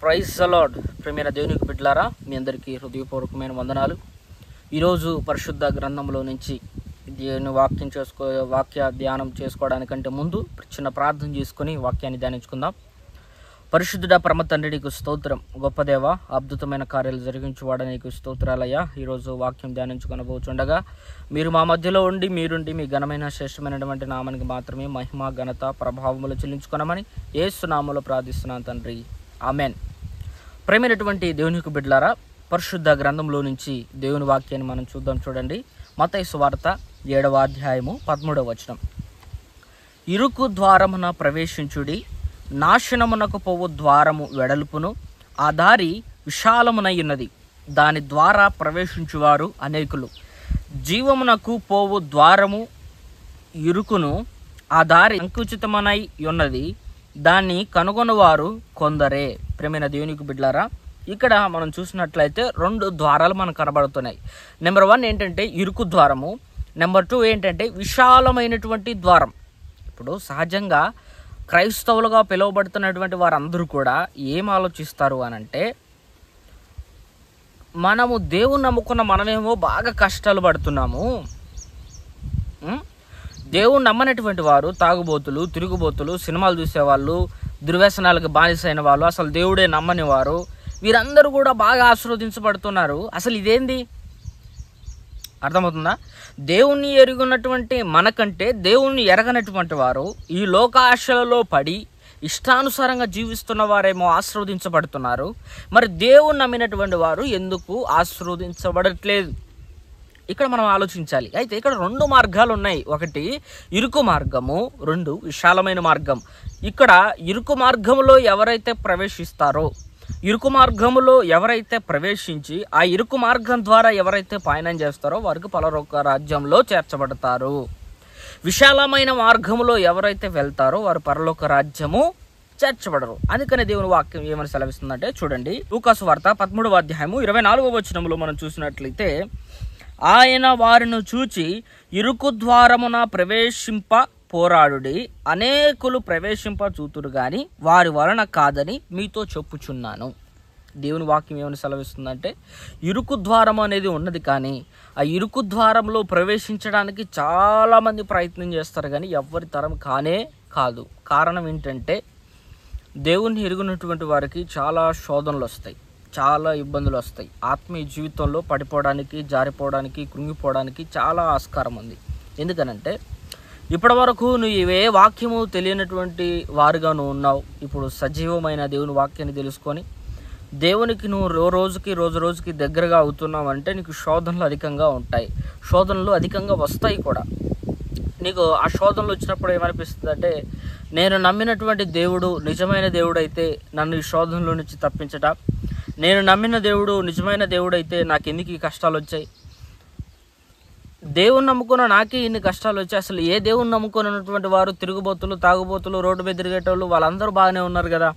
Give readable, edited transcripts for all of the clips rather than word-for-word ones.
Praise the lord. ప్రియమైన దేవునికి బిడ్డలారా, మీ అందరికీ హృదయపూర్వకమైన వందనాలు. ఈరోజు పరిశుద్ధ గ్రంథంలో నుంచి దేవుని వాక్య ధ్యానం చేసుకోవడానికంటే ముందు చిన్న ప్రార్థన చేసుకుని వాక్యాన్ని ధ్యానించుకుందాం. పరిశుద్ధుడ పరమ తండ్రి, నీకు స్తోత్రం. గొప్ప దేవ, అద్భుతమైన కార్యాలు జరిగించువాడ, నీకు స్తోత్రాలయ్యా. ఈరోజు వాక్యం ధ్యానించుకొనబోచుండగా మీరు మా మధ్యలో ఉండి మీరుండి మీ ఘనమైన శ్రేష్టమైనటువంటి నామానికి మాత్రమే మహిమ, ఘనత, ప్రభావములు చెల్లించుకొనమని యేసు నామములో ప్రార్థిస్తున్నాను తండ్రి, ఆమెన్. ప్రేమైనటువంటి దేవునికి బిడ్డలారా, పరిశుద్ధ గ్రంథంలో నుంచి దేవుని వాక్యాన్ని మనం చూద్దాం. చూడండి, మత్తయి సువార్త 7వ అధ్యాయము 13వ వచనం. ఇరుకు ద్వారమున ప్రవేశించుడి, నాశనమునకు పోవు ద్వారము వెడల్పును, ఆ దారి విశాలమునయున్నది, దాని ద్వారా ప్రవేశించువారు అనేకులు. జీవమునకు పోవు ద్వారము ఇరుకును, ఆ దారి సంకుచితమనై ఉన్నది, దాన్ని కనుగొనవారు కొందరే. ప్రేమైన దేవునికి బిడ్డలారా, ఇక్కడ మనం చూసినట్లయితే 2 ద్వారాలు మనకు కనబడుతున్నాయి. నెంబర్ 1 ఏంటంటే ఇరుకు ద్వారము, నెంబర్ 2 ఏంటంటే విశాలమైనటువంటి ద్వారం. ఇప్పుడు సహజంగా క్రైస్తవులుగా పిలువబడుతున్నటువంటి వారందరూ కూడా ఏం ఆలోచిస్తారు అనంటే, మనము దేవుని నమ్ముకున్న మనమేమో బాగా కష్టాలు పడుతున్నాము, దేవుని నమ్మనటువంటి వారు తాగుబోతులు, తిరుగుబోతులు, సినిమాలు చూసేవాళ్ళు, దుర్వ్యసనాలకు బానిసైన వాళ్ళు, అసలు దేవుడే నమ్మని వారు, వీరందరూ కూడా బాగా ఆశీర్వదించబడుతున్నారు. అసలు ఇదేంది? అర్థమవుతుందా? దేవుణ్ణి ఎరుగున్నటువంటి మనకంటే దేవుణ్ణి ఎరగనటువంటి వారు ఈ లోకాశలలో పడి ఇష్టానుసారంగా జీవిస్తున్న వారేమో ఆశీర్వదించబడుతున్నారు. మరి దేవుణ్ణి నమ్మినటువంటి వారు ఎందుకు ఆశీర్వదించబడట్లేదు? ఇక్కడ మనం ఆలోచించాలి. అయితే ఇక్కడ 2 మార్గాలు ఉన్నాయి. ఒకటి ఇరుకు మార్గము, 2 విశాలమైన మార్గం. ఇక్కడ ఇరుకు మార్గంలో ఎవరైతే ప్రవేశిస్తారో, ఇరుకు మార్గములో ఎవరైతే ప్రవేశించి ఆ ఇరుకు మార్గం ద్వారా ఎవరైతే పయనం చేస్తారో వారికి పరలోక రాజ్యంలో చేర్చబడతారు. విశాలమైన మార్గములో ఎవరైతే వెళ్తారో వారు పరలోక రాజ్యము చేర్చబడరు. అందుకనే దేవుని వాక్యం ఏమని సెలవిస్తుందంటే, చూడండి, లూకాసు వార్త 13వ అధ్యాయము 24వ వచనంలో మనం చూసినట్లయితే, ఆయన వారిని చూచి ఇరుకు ద్వారమున ప్రవేశింప పోరాడుడి, అనేకులు ప్రవేశింప చూతురు గాని వారి వలన కాదని మీతో చెప్పుచున్నాను. దేవుని వాక్యం ఏమని సెలవిస్తుందంటే, ఇరుకు ద్వారం అనేది ఉన్నది, కానీ ఆ ఇరుకు ద్వారంలో ప్రవేశించడానికి చాలామంది ప్రయత్నం చేస్తారు, కానీ ఎవరి తరం కానే కాదు. కారణం ఏంటంటే, దేవుణ్ణి ఎరుగునటువంటి వారికి చాలా శోధనలు వస్తాయి, చాలా ఇబ్బందులు వస్తాయి. ఆత్మీయ జీవితంలో పడిపోవడానికి, జారిపోవడానికి, కృంగిపోవడానికి చాలా ఆస్కారం ఉంది. ఎందుకనంటే, ఇప్పటి వరకు నువ్వు ఏ వాక్యము తెలియనటువంటి వారుగా నువ్వు ఉన్నావు. ఇప్పుడు సజీవమైన దేవుని వాక్యాన్ని తెలుసుకొని దేవునికి నువ్వు రోజు రోజుకి దగ్గరగా అవుతున్నావు అంటే నీకు శోధనలు అధికంగా ఉంటాయి, శోధనలు అధికంగా వస్తాయి కూడా. నీకు ఆ శోధనలు వచ్చినప్పుడు ఏమనిపిస్తుంది అంటే, నేను నమ్మినటువంటి దేవుడు నిజమైన దేవుడు అయితే నన్ను ఈ శోధనల నుంచి తప్పించట, నేను నమ్మిన దేవుడు నిజమైన దేవుడు అయితే నాకు ఎందుకు ఈ కష్టాలు వచ్చాయి, దేవుని నమ్ముకున్న నాకే ఇన్ని కష్టాలు వచ్చాయి, అసలు ఏ దేవుని నమ్ముకున్నటువంటి వారు తిరుగుబోతులు, తాగుబోతులు, రోడ్డు మీద తిరిగేటోళ్ళు వాళ్ళందరూ బాగానే ఉన్నారు కదా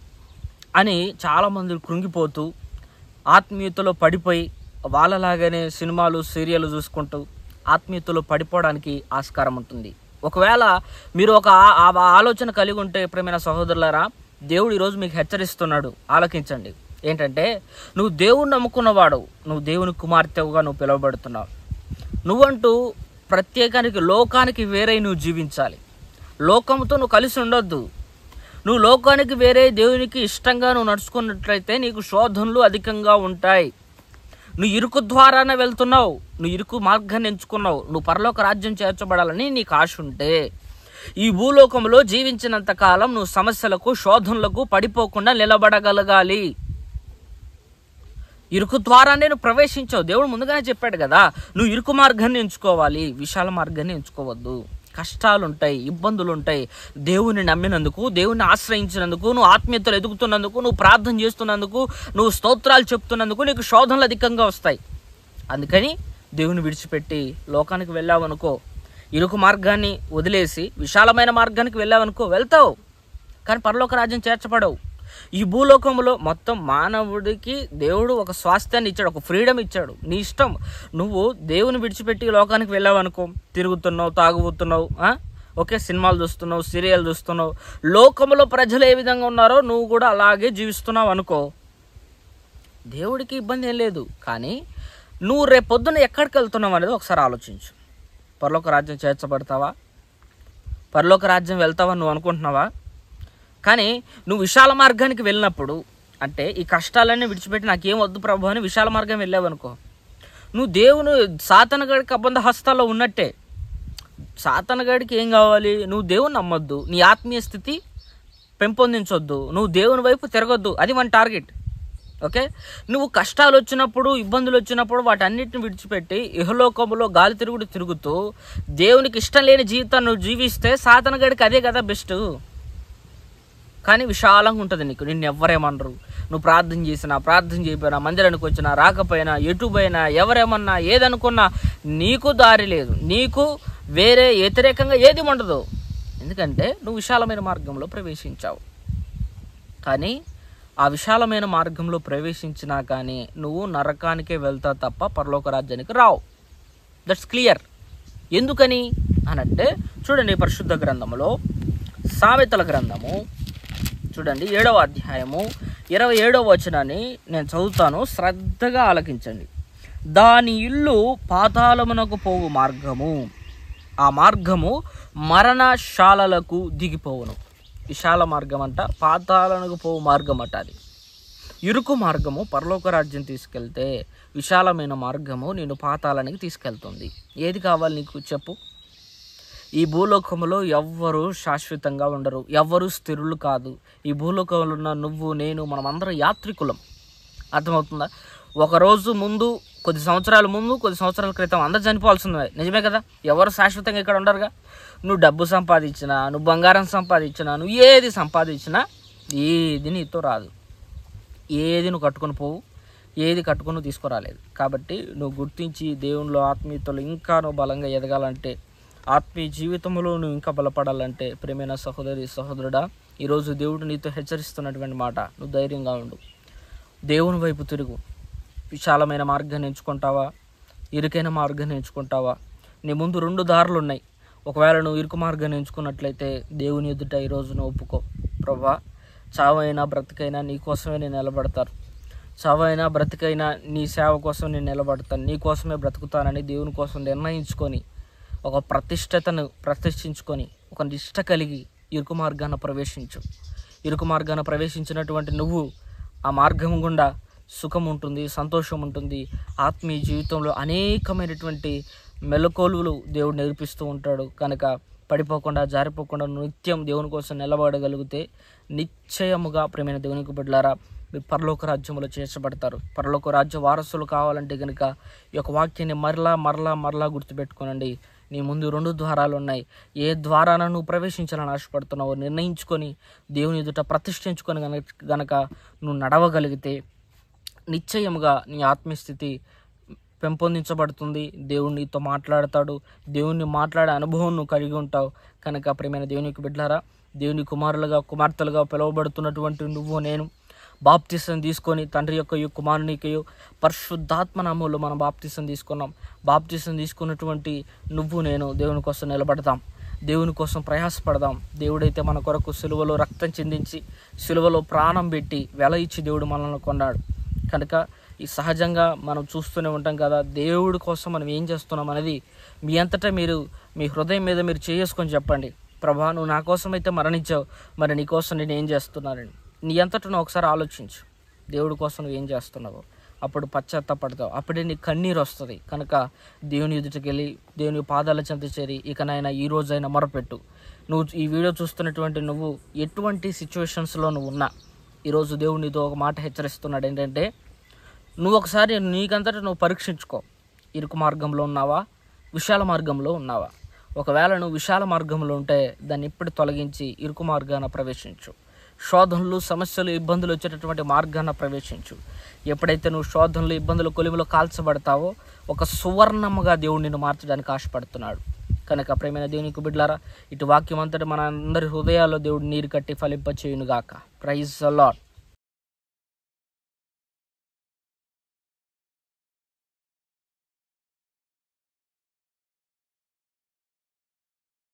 అని చాలామంది కృంగిపోతూ ఆత్మీయతలో పడిపోయి వాళ్ళలాగానే సినిమాలు, సీరియల్ చూసుకుంటూ ఆత్మీయతలో పడిపోవడానికి ఆస్కారం ఉంటుంది. ఒకవేళ మీరు ఒక ఆలోచన కలిగి ఉంటే, ప్రియమైన సహోదరులారా, దేవుడు ఈరోజు మీకు హెచ్చరిస్తున్నాడు, ఆలకించండి. ఏంటంటే, నువ్వు దేవుణ్ణి నమ్ముకున్నవాడు, నువ్వు దేవుని కుమార్తెగా నువ్వు పిలువబడుతున్నావు. నువ్వంటూ ప్రత్యేకానికి లోకానికి వేరే నువ్వు జీవించాలి. లోకంతో నువ్వు కలిసి ఉండొద్దు. నువ్వు లోకానికి వేరే దేవునికి ఇష్టంగా నువ్వు నడుచుకున్నట్లయితే నీకు శోధనలు అధికంగా ఉంటాయి. నువ్వు ఇరుకు ద్వారానే వెళ్తున్నావు, నువ్వు ఇరుకు మార్గాన్ని ఎంచుకున్నావు, నువ్వు పరలోక రాజ్యం చేర్చబడాలని నీకు ఆశ ఉంటే ఈ భూలోకంలో జీవించినంత కాలం నువ్వు సమస్యలకు, శోధనలకు పడిపోకుండా నిలబడగలగాలి. ఇరుకు ద్వారాన్ని నువ్వు ప్రవేశించావు, దేవుడు ముందుగానే చెప్పాడు కదా. నువ్వు ఇరుకు మార్గాన్ని ఎంచుకోవాలి, విశాల మార్గాన్ని ఎంచుకోవద్దు. కష్టాలు ఉంటాయి, ఇబ్బందులు ఉంటాయి. దేవుని నమ్మినందుకు, దేవుని ఆశ్రయించినందుకు, నువ్వు ఆత్మీయతలు ఎదుగుతున్నందుకు, నువ్వు ప్రార్థన చేస్తున్నందుకు, నువ్వు స్తోత్రాలు చెప్తున్నందుకు నీకు శోధనలు అధికంగా వస్తాయి. అందుకని దేవుని విడిచిపెట్టి లోకానికి వెళ్ళావనుకో, ఇరుకు మార్గాన్ని వదిలేసి విశాలమైన మార్గానికి వెళ్ళావనుకో, వెళ్తావు, కానీ పరలోక రాజ్యం చేర్చబడవు. ఈ భూలోకంలో మొత్తం మానవుడికి దేవుడు ఒక స్వాస్థ్యాన్ని ఇచ్చాడు, ఒక ఫ్రీడమ్ ఇచ్చాడు. నీ ఇష్టం. నువ్వు దేవుని విడిచిపెట్టి లోకానికి వెళ్ళావనుకో, తిరుగుతున్నావు, తాగుతున్నావు, ఓకే, సినిమాలు చూస్తున్నావు, సీరియల్ చూస్తున్నావు, లోకంలో ప్రజలు ఏ విధంగా ఉన్నారో నువ్వు కూడా అలాగే జీవిస్తున్నావు అనుకో, దేవుడికి ఇబ్బంది ఏం లేదు. కానీ నువ్వు రేపొద్దున ఎక్కడికి వెళ్తున్నావు అనేది ఒకసారి ఆలోచించు. పరలోక రాజ్యం చేర్చబడతావా? పరలోక రాజ్యం వెళ్తావని నువ్వు అనుకుంటున్నావా? కానీ నువ్వు విశాల మార్గానికి వెళ్ళినప్పుడు, అంటే ఈ కష్టాలన్నీ విడిచిపెట్టి నాకేం వద్దు ప్రభు అని విశాల మార్గం వెళ్ళావనుకో, నువ్వు దేవుని సాతానుగాడికి అబంధ హస్తాల్లో ఉన్నట్టే. సాతానుగాడికి ఏం కావాలి? నువ్వు దేవుని నమ్మొద్దు, నీ ఆత్మీయ స్థితి పెంపొందించొద్దు, నువ్వు దేవుని వైపు తిరగొద్దు. అది మన టార్గెట్. ఓకే, నువ్వు కష్టాలు వచ్చినప్పుడు, ఇబ్బందులు వచ్చినప్పుడు వాటన్నిటిని విడిచిపెట్టి ఇహలోకములో గాలి తిరుగుతూ దేవునికి ఇష్టం లేని జీవితాన్ని నువ్వు జీవిస్తే సాతానుగాడికి అదే కదా బెస్ట్. కానీ విశాలంగా ఉంటుంది నీకు, నిన్ను ఎవ్వరేమనరు. నువ్వు ప్రార్థన చేసినా, ప్రార్థన చేయకపోయినా, మందిరానికి వచ్చినా, రాకపోయినా, ఎటు పోయినా, ఎవరేమన్నా, ఏదనుకున్నా నీకు దారి లేదు, నీకు వేరే వ్యతిరేకంగా ఏది ఉండదు. ఎందుకంటే నువ్వు విశాలమైన మార్గంలో ప్రవేశించావు. కానీ ఆ విశాలమైన మార్గంలో ప్రవేశించినా కానీ నువ్వు నరకానికే వెళ్తావు తప్ప పరలోక రాజ్యానికి రావు. That's clear. ఎందుకని అనంటే చూడండి, పరిశుద్ధ గ్రంథములో సామెతల గ్రంథము చూడండి 7వ అధ్యాయము 27వ వచనాన్ని నేను చదువుతాను, శ్రద్ధగా ఆలకించండి. దాని ఇల్లు పాతాళమునకు పోవు మార్గము, ఆ మార్గము మరణశాలలకు దిగిపోవును. విశాల మార్గం అంట పాతాళమునకు పోవు మార్గం అట. అది ఇరుకు మార్గము పరలోక రాజ్యం తీసుకెళ్తే, విశాలమైన మార్గము నేను పాతాళానికి తీసుకెళ్తుంది. ఏది కావాలి నీకు చెప్పు? ఈ భూలోకంలో ఎవ్వరూ శాశ్వతంగా ఉండరు, ఎవ్వరూ స్థిరులు కాదు. ఈ భూలోకంలో ఉన్న నువ్వు, నేను, మనమందరం యాత్రికులం. అర్థమవుతుందా? ఒకరోజు ముందు, కొద్ది సంవత్సరాల ముందు, కొద్ది సంవత్సరాల క్రితం అందరు చనిపోవాల్సిందే. నిజమే కదా? ఎవరు శాశ్వతంగా ఇక్కడ ఉండరుగా. నువ్వు డబ్బు సంపాదించినా, నువ్వు బంగారం సంపాదించినా, నువ్వు ఏది సంపాదించినా ఏది నీతో రాదు. ఏది నువ్వు కట్టుకొని పోవు, ఏది కట్టుకొని నువ్వు తీసుకురాలేదు. కాబట్టి నువ్వు గుర్తించి దేవునిలో ఆత్మీయతలో ఇంకా నువ్వు బలంగా ఎదగాలంటే, ఆత్మీయ జీవితంలో నువ్వు ఇంకా బలపడాలంటే, ప్రియమైన సహోదరి సహోదరుడా, ఈరోజు దేవుడు నీతో హెచ్చరిస్తున్నటువంటి మాట, నువ్వు ధైర్యంగా ఉండు, దేవుని వైపు తిరుగు. విశాలమైన మార్గాన్ని ఎంచుకుంటావా, ఇరుకైన మార్గాన్ని ఎంచుకుంటావా? నీ ముందు 2 దారులు ఉన్నాయి. ఒకవేళ నువ్వు ఇరుకు మార్గాన్ని ఎంచుకున్నట్లయితే దేవుని ఎదుట ఈరోజు నువ్వు ఒప్పుకో, ప్రభువా చావైనా బ్రతికైనా నీ కోసమే నేను నిలబడతాను, చావైనా బ్రతికైనా నీ సేవ కోసం నేను నిలబడతాను, నీ కోసమే బ్రతుకుతానని దేవుని కోసం నిర్ణయించుకొని, ఒక ప్రతిష్ఠించుకొని, ఒక నిష్ట కలిగి ఇరుకు మార్గాన్ని ప్రవేశించు. ఇరుకు మార్గాన్ని ప్రవేశించినటువంటి నువ్వు ఆ మార్గం గుండా సుఖం ఉంటుంది, సంతోషం ఉంటుంది. ఆత్మీయ జీవితంలో అనేకమైనటువంటి మెలకువలు దేవుడు నేర్పిస్తూ ఉంటాడు. కనుక పడిపోకుండా, జారిపోకుండా నిత్యం దేవుని కోసం నిలబడగలిగితే నిశ్చయముగా ప్రియమైన దేవునికి బిడ్డలారా, మీరు పరలోక రాజ్యంలో చేర్చబడతారు. పరలోక రాజ్య వారసులు కావాలంటే కనుక ఈ యొక్క వాక్యాన్ని మరలా గుర్తుపెట్టుకోనండి. నీ ముందు 2 ద్వారాలు ఉన్నాయి. ఏ ద్వారాన నువ్వు ప్రవేశించాలని ఆశపడుతున్నావో నిర్ణయించుకొని దేవుని ఎదుట ప్రతిష్ఠించుకొని గనక నువ్వు నడవగలిగితే నిశ్చయముగా నీ ఆత్మస్థితి పెంపొందించబడుతుంది. దేవుడు నీతో మాట్లాడతాడు. దేవుణ్ణి మాట్లాడే అనుభవం నువ్వు కలిగి ఉంటావు. కనుక ప్రియమైన దేవునికి బిడ్డలారా, దేవుని కుమారులుగా, కుమార్తెలుగా పిలువబడుతున్నటువంటి నువ్వు, నేను బాప్తిసం తీసుకొని తండ్రి యొక్క కుమారునికి పరిశుద్ధాత్మ నామములో మనం బాప్తిసం తీసుకున్నాం. బాప్తిసం తీసుకున్నటువంటి నువ్వు, నేను దేవుని కోసం నిలబడదాం, దేవుని కోసం ప్రయాసపడదాం. దేవుడైతే మన కొరకు సిలువలో రక్తం చిందించి, సిలువలో ప్రాణం పెట్టి, వెల ఇచ్చి దేవుడు మనల్ని కొన్నాడు. కనుక ఈ సహజంగా మనం చూస్తూనే ఉంటాం కదా, దేవుడి కోసం మనం ఏం చేస్తున్నాం అనేది మీ అంతటా మీరు మీ హృదయం మీద మీరు చేసుకొని చెప్పండి. ప్రభా, నువ్వు నా కోసం అయితే మరణించావు, మరి నీ కోసం నేను ఏం చేస్తున్నానని నీ అంతటా నువ్వు ఒకసారి ఆలోచించు. దేవుడి కోసం నువ్వు ఏం చేస్తున్నావు, అప్పుడు పశ్చాత్తాపడతావు, అప్పుడే నీ కన్నీరు వస్తుంది. కనుక దేవుని ఎదుటికి వెళ్ళి దేవుని పాదాల చెంత చేరి ఇకనైనా ఈ రోజైనా మొరపెట్టు. నువ్వు ఈ వీడియో చూస్తున్నటువంటి నువ్వు ఎటువంటి సిచ్యువేషన్స్లో నువ్వు ఉన్నా, ఈరోజు దేవుడు నీతో ఒక మాట హెచ్చరిస్తున్నాడు. ఏంటంటే, నువ్వు ఒకసారి నీకంతటా నువ్వు పరీక్షించుకో. ఇరుకు మార్గంలో ఉన్నావా, విశాల మార్గంలో ఉన్నావా? ఒకవేళ నువ్వు విశాల మార్గంలో ఉంటే దాన్ని ఇప్పుడు తొలగించి ఇరుకు మార్గాన ప్రవేశించు. శోధనలు, సమస్యలు, ఇబ్బందులు వచ్చేటటువంటి మార్గాన ప్రవేశించు. ఎప్పుడైతే నువ్వు శోధనలు, ఇబ్బందులు, కొలిమిలో కాల్చబడతావో ఒక సువర్ణముగా దేవుడు నిన్ను మార్చడానికి ఆశపడుతున్నాడు. కనుక ప్రేమైన దేవునికి బిడ్డలారా, ఇటు వాక్యం అంతటి మన అందరి హృదయాల్లో దేవుడు నీరు కట్టి ఫలింప చేయునుగాక. Praise the lord.